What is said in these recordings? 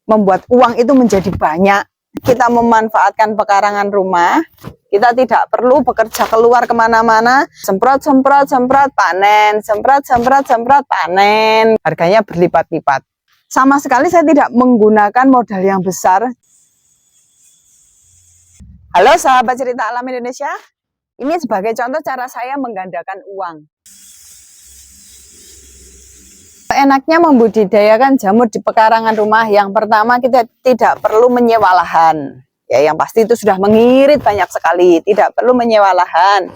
membuat uang itu menjadi banyak. Kita memanfaatkan pekarangan rumah, kita tidak perlu bekerja keluar kemana-mana, semprot, panen, semprot, panen, harganya berlipat-lipat. Sama sekali saya tidak menggunakan modal yang besar. Halo sahabat cerita alam Indonesia, ini sebagai contoh cara saya menggandakan uang. Enaknya membudidayakan jamur di pekarangan rumah. Yang pertama, kita tidak perlu menyewa lahan. Ya, yang pasti itu sudah mengirit banyak sekali, tidak perlu menyewa lahan.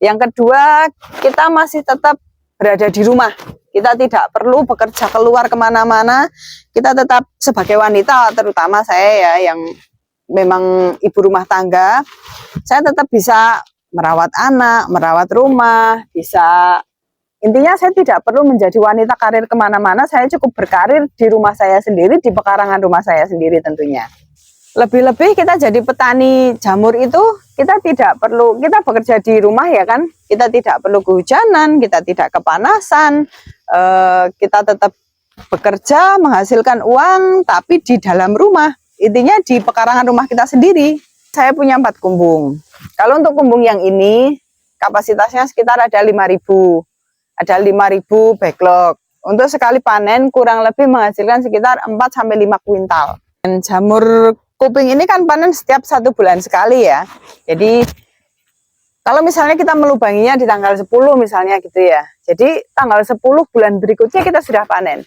Yang kedua, kita masih tetap berada di rumah. Kita tidak perlu bekerja keluar kemana-mana. Kita tetap sebagai wanita, terutama saya ya, yang memang ibu rumah tangga, saya tetap bisa merawat anak, merawat rumah, bisa. Intinya saya tidak perlu menjadi wanita karir kemana-mana, saya cukup berkarir di rumah saya sendiri, di pekarangan rumah saya sendiri tentunya. Lebih-lebih kita jadi petani jamur itu, kita tidak perlu, kita bekerja di rumah ya kan, kita tidak perlu kehujanan, kita tidak kepanasan, kita tetap bekerja, menghasilkan uang, tapi di dalam rumah, intinya di pekarangan rumah kita sendiri. Saya punya 4 kumbung, kalau untuk kumbung yang ini, kapasitasnya sekitar ada 5.000. Ada 5.000 backlog. Untuk sekali panen kurang lebih menghasilkan sekitar 4-5 kuintal. Dan jamur kuping ini kan panen setiap 1 bulan sekali ya. Jadi kalau misalnya kita melubanginya di tanggal 10 misalnya gitu ya. Jadi tanggal 10 bulan berikutnya kita sudah panen.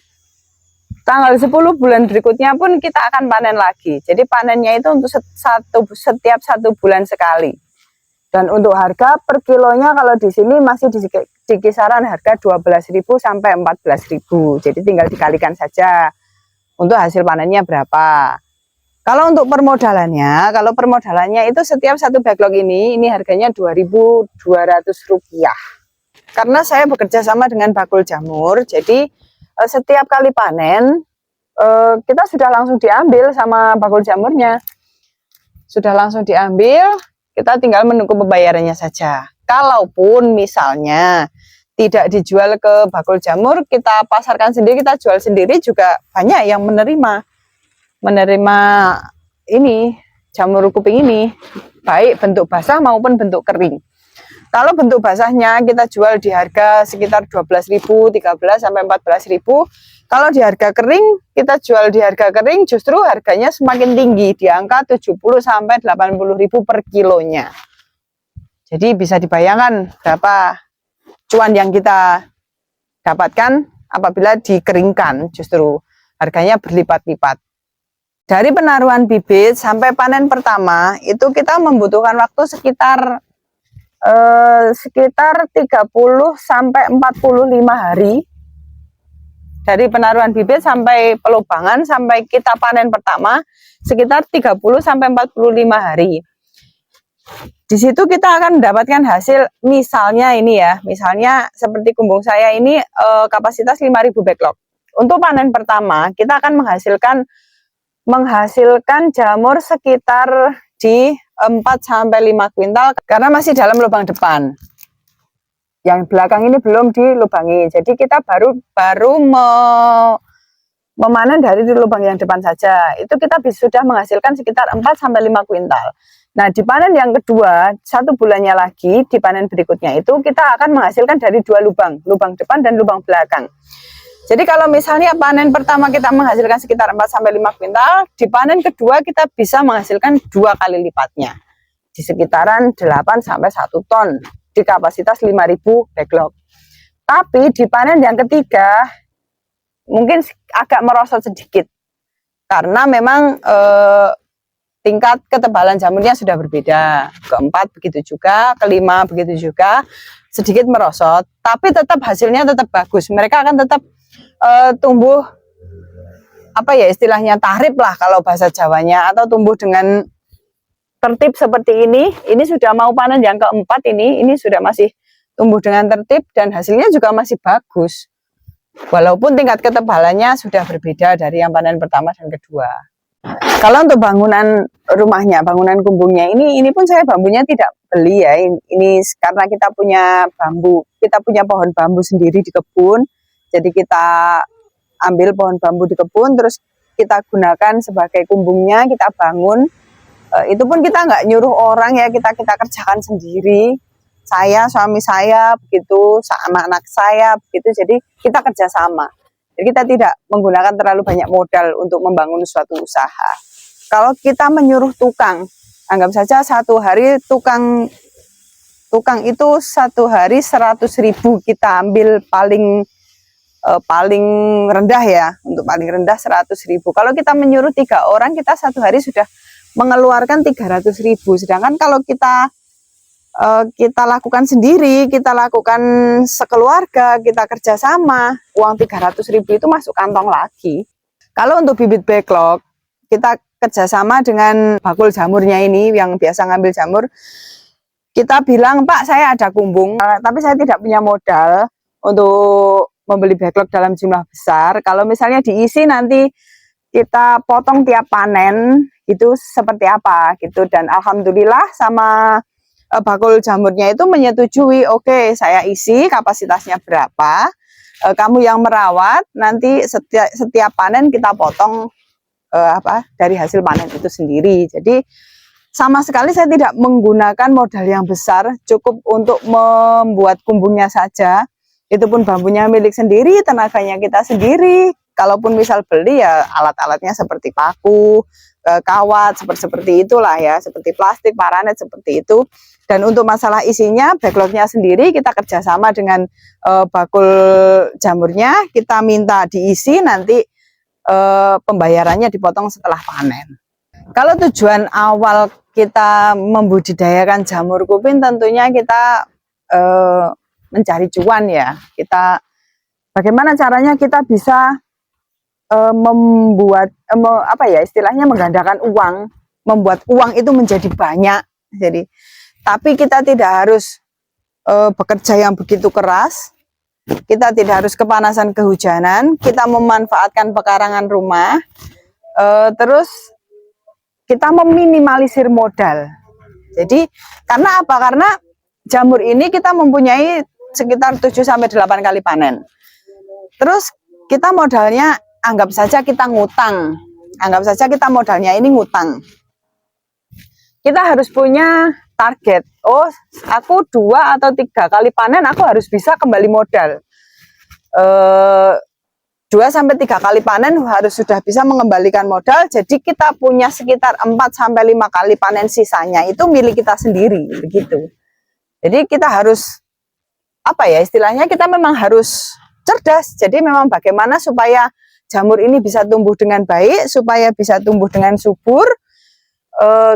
Tanggal 10 bulan berikutnya pun kita akan panen lagi. Jadi panennya itu untuk setiap 1 bulan sekali. Dan untuk harga per kilonya kalau di sini masih di kisaran harga 12.000 sampai 14.000. Jadi tinggal dikalikan saja untuk hasil panennya berapa. Kalau untuk permodalannya, itu setiap 1 backlog ini harganya Rp2.200. Karena saya bekerja sama dengan bakul jamur, jadi setiap kali panen kita sudah langsung diambil sama bakul jamurnya. Sudah langsung diambil, kita tinggal menunggu pembayarannya saja. Kalaupun misalnya tidak dijual ke bakul jamur, kita pasarkan sendiri, kita jual sendiri, juga banyak yang menerima ini jamur kuping ini, baik bentuk basah maupun bentuk kering. Kalau bentuk basahnya kita jual di harga sekitar 12.000, 13 sampai 14.000. Kalau di harga kering, kita jual di harga kering justru harganya semakin tinggi, di angka 70 sampai 80.000 per kilonya. Jadi bisa dibayangkan berapa cuan yang kita dapatkan apabila dikeringkan, justru harganya berlipat-lipat. Dari penaruhan bibit sampai panen pertama itu kita membutuhkan waktu sekitar 30 sampai 45 hari. Dari penaruhan bibit sampai pelubangan sampai kita panen pertama sekitar 30 sampai 45 hari. Di situ kita akan mendapatkan hasil, misalnya ini ya, misalnya seperti kumbung saya ini kapasitas 5.000 backlog. Untuk panen pertama kita akan menghasilkan jamur sekitar di 4-5 kuintal karena masih dalam lubang depan. Yang belakang ini belum dilubangi. Jadi kita baru memanen dari lubang yang depan saja. Itu kita sudah menghasilkan sekitar 4-5 kuintal. Nah, di panen yang kedua, 1 bulannya lagi, di panen berikutnya itu kita akan menghasilkan dari 2 lubang, lubang depan dan lubang belakang. Jadi kalau misalnya panen pertama kita menghasilkan sekitar 4-5 kuintal, di panen kedua kita bisa menghasilkan 2 kali lipatnya. Di sekitaran 8 sampai 1 ton di kapasitas 5.000 backlog. Tapi di panen yang ketiga mungkin agak merosot sedikit. Karena memang tingkat ketebalan jamurnya sudah berbeda. Keempat begitu juga, kelima begitu juga, sedikit merosot, tapi tetap hasilnya tetap bagus. Mereka akan tetap tumbuh, apa ya istilahnya, tahrib lah kalau bahasa Jawanya, atau tumbuh dengan tertib seperti ini. Ini sudah mau panen yang keempat, ini sudah masih tumbuh dengan tertib dan hasilnya juga masih bagus. Walaupun tingkat ketebalannya sudah berbeda dari yang panen pertama dan kedua. Kalau untuk bangunan rumahnya, bangunan kumbungnya ini pun saya bambunya tidak beli ya. Ini karena kita punya bambu, kita punya pohon bambu sendiri di kebun. Jadi kita ambil pohon bambu di kebun, terus kita gunakan sebagai kumbungnya, kita bangun. Itu pun kita nggak nyuruh orang ya, kita kerjakan sendiri. Saya, suami saya, begitu, sama anak saya, begitu. Jadi kita kerjasama. Jadi kita tidak menggunakan terlalu banyak modal untuk membangun suatu usaha. Kalau kita menyuruh tukang, anggap saja satu hari tukang itu satu hari 100.000 kita ambil paling rendah ya, untuk paling rendah 100.000. Kalau kita menyuruh 3 orang, kita satu hari sudah mengeluarkan 300.000. Sedangkan kalau kita lakukan sendiri, kita lakukan sekeluarga, kita kerjasama, uang 300.000 itu masuk kantong lagi. Kalau untuk bibit backlog, kita kerjasama dengan bakul jamurnya ini, yang biasa ngambil jamur. Kita bilang, Pak, saya ada kumbung, tapi saya tidak punya modal untuk membeli backlog dalam jumlah besar. Kalau misalnya diisi nanti kita potong tiap panen, itu seperti apa gitu. Dan alhamdulillah sama bakul jamurnya itu menyetujui, oke, saya isi kapasitasnya berapa, kamu yang merawat, nanti setiap panen kita potong dari hasil panen itu sendiri. Jadi sama sekali saya tidak menggunakan modal yang besar, cukup untuk membuat kumbungnya saja. Itu pun bambunya milik sendiri, tenaganya kita sendiri. Kalaupun misal beli ya alat-alatnya seperti paku, kawat, seperti itulah ya, seperti plastik, paranet, seperti itu. Dan untuk masalah isinya, backlognya sendiri kita kerjasama dengan bakul jamurnya, kita minta diisi, nanti pembayarannya dipotong setelah panen. Kalau tujuan awal kita membudidayakan jamur kupin, tentunya kita mencari cuan ya. Kita bagaimana caranya kita bisa membuat istilahnya menggandakan uang, membuat uang itu menjadi banyak. Jadi, tapi kita tidak harus bekerja yang begitu keras, kita tidak harus kepanasan kehujanan, kita memanfaatkan pekarangan rumah, terus kita meminimalisir modal. Jadi karena apa? Karena jamur ini kita mempunyai sekitar 7-8 kali panen. Terus kita modalnya, anggap saja kita ngutang, anggap saja kita modalnya ini ngutang. Kita harus punya target, oh aku 2 atau 3 kali panen aku harus bisa kembali modal. 2-3 kali panen harus sudah bisa mengembalikan modal. Jadi kita punya sekitar 4-5 kali panen sisanya itu milik kita sendiri, begitu. Jadi kita harus istilahnya kita memang harus cerdas. Jadi memang bagaimana supaya jamur ini bisa tumbuh dengan baik, supaya bisa tumbuh dengan subur.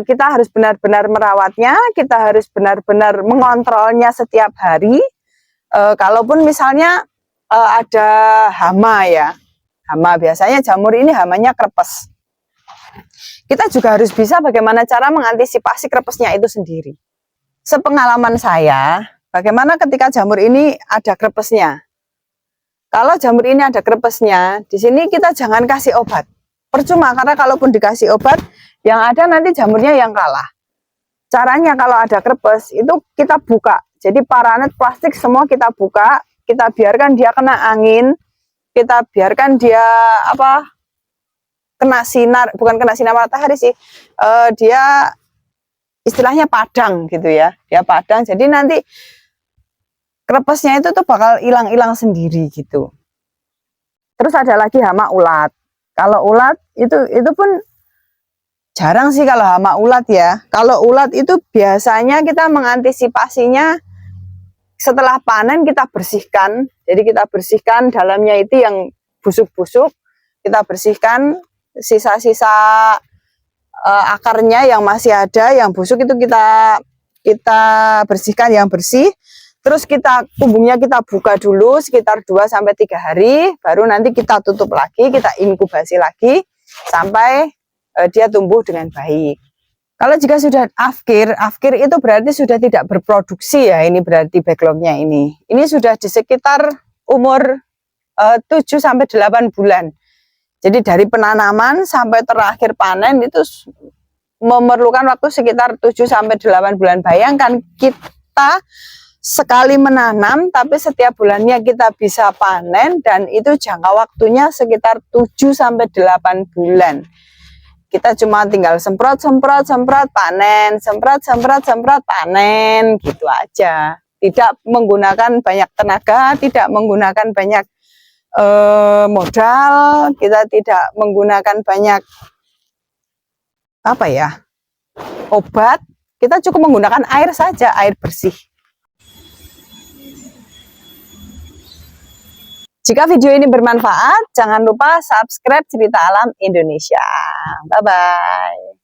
Kita harus benar-benar merawatnya, kita harus benar-benar mengontrolnya setiap hari. Kalaupun misalnya ada hama ya, hama, biasanya jamur ini hamanya krepes. Kita juga harus bisa bagaimana cara mengantisipasi krepesnya itu sendiri. Sepengalaman saya, bagaimana ketika jamur ini ada krepesnya. Kalau jamur ini ada krepesnya, di sini kita jangan kasih obat. Percuma, karena kalaupun dikasih obat, yang ada nanti jamurnya yang kalah. Caranya kalau ada krepes, itu kita buka. Jadi paranet plastik semua kita buka, kita biarkan dia kena angin, kita biarkan dia kena sinar, bukan kena sinar matahari sih, dia istilahnya padang gitu ya, dia padang. Jadi nanti krepesnya itu tuh bakal hilang-hilang sendiri gitu. Terus ada lagi hama ulat. Kalau ulat itu pun jarang sih kalau hama ulat ya. Kalau ulat itu biasanya kita mengantisipasinya setelah panen, kita bersihkan. Jadi kita bersihkan dalamnya itu yang busuk-busuk, kita bersihkan, sisa-sisa akarnya yang masih ada, yang busuk itu kita bersihkan yang bersih. Terus kumbungnya kita buka dulu sekitar 2-3 hari, baru nanti kita tutup lagi, kita inkubasi lagi sampai dia tumbuh dengan baik. Kalau jika sudah afkir itu berarti sudah tidak berproduksi ya, ini berarti backlognya ini. Ini sudah di sekitar umur 7-8 bulan. Jadi dari penanaman sampai terakhir panen itu memerlukan waktu sekitar 7-8 bulan. Bayangkan kita sekali menanam, tapi setiap bulannya kita bisa panen, dan itu jangka waktunya sekitar 7-8 bulan. Kita cuma tinggal semprot, panen, semprot, panen, gitu aja. Tidak menggunakan banyak tenaga, tidak menggunakan banyak modal, kita tidak menggunakan banyak obat, kita cukup menggunakan air saja, air bersih. Jika video ini bermanfaat, jangan lupa subscribe Cerita Alam Indonesia. Bye-bye.